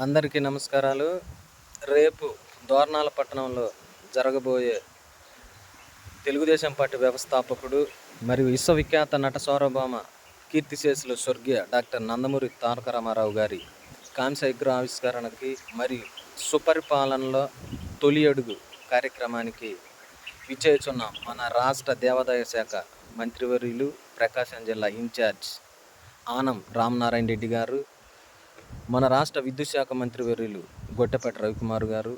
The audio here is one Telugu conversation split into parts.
అందరికీ నమస్కారాలు. రేపు దోర్నాల పట్టణంలో జరగబోయే తెలుగుదేశం పార్టీ వ్యవస్థాపకుడు మరియు విశ్వవిఖ్యాత నట సార్వభౌమ కీర్తిశేషులు స్వర్గీయ డాక్టర్ నందమూరి తారక రామారావు గారి కాంస్య విగ్రహ ఆవిష్కరణకి మరియు సుపరిపాలనలో తొలి అడుగు కార్యక్రమానికి విచ్చేస్తున్న మన రాష్ట్ర దేవాదాయ శాఖ మంత్రివర్యులు, ప్రకాశం జిల్లా ఇన్ఛార్జ్ ఆనం రామనారాయణ రెడ్డి గారు, మన రాష్ట్ర విద్యుత్ శాఖ మంత్రివర్యులు గొట్టెపాటి రవికుమార్ గారు,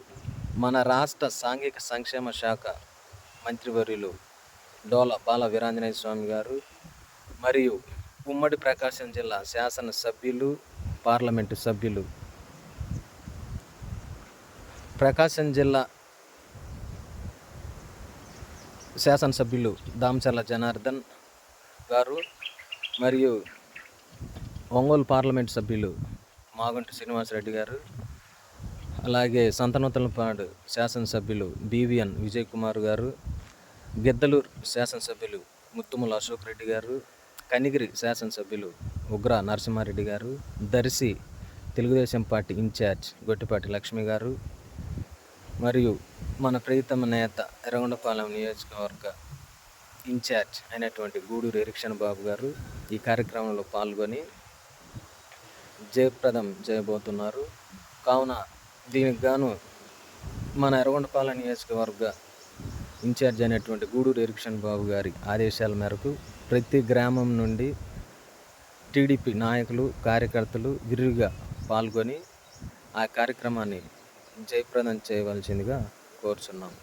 మన రాష్ట్ర సాంఘిక సంక్షేమ శాఖ మంత్రివర్యులు డోల బాల వీరాంజనేయ స్వామి గారు, మరియు ఉమ్మడి ప్రకాశం జిల్లా శాసనసభ్యులు, పార్లమెంటు సభ్యులు, ప్రకాశం జిల్లా శాసనసభ్యులు దామచర్ల జనార్దన్ గారు, మరియు ఒంగోలు పార్లమెంటు సభ్యులు మాగుంటి శ్రీనివాసరెడ్డి గారు, అలాగే సంతనూతలపాడు శాసనసభ్యులు బీవీఎన్ విజయ్ కుమార్ గారు, గిద్దలూరు శాసనసభ్యులు ముత్తుముల అశోక్ రెడ్డి గారు, కనిగిరి శాసనసభ్యులు ఉగ్ర నరసింహారెడ్డి గారు, దర్శి తెలుగుదేశం పార్టీ ఇన్ఛార్జ్ గొట్టిపాటి లక్ష్మి గారు, మరియు మన ప్రియతమ నేత ఎర్రగొండపాలెం నియోజకవర్గ ఇన్ఛార్జ్ అయినటువంటి గూడూరు ఎరిక్షన్ బాబు గారు ఈ కార్యక్రమంలో పాల్గొని జయప్రదం చేయబోతున్నారు. కావున దీనికి గాను మన ఎర్రగొండపాలెం నియోజకవర్గ ఇన్ఛార్జ్ అయినటువంటి గూడూరు ఎరిక్షన్ బాబు గారి ఆదేశాల మేరకు ప్రతి గ్రామం నుండి టీడీపీ నాయకులు, కార్యకర్తలు విరివిగా పాల్గొని ఆ కార్యక్రమాన్ని జయప్రదం చేయవలసిందిగా కోరుచున్నాము.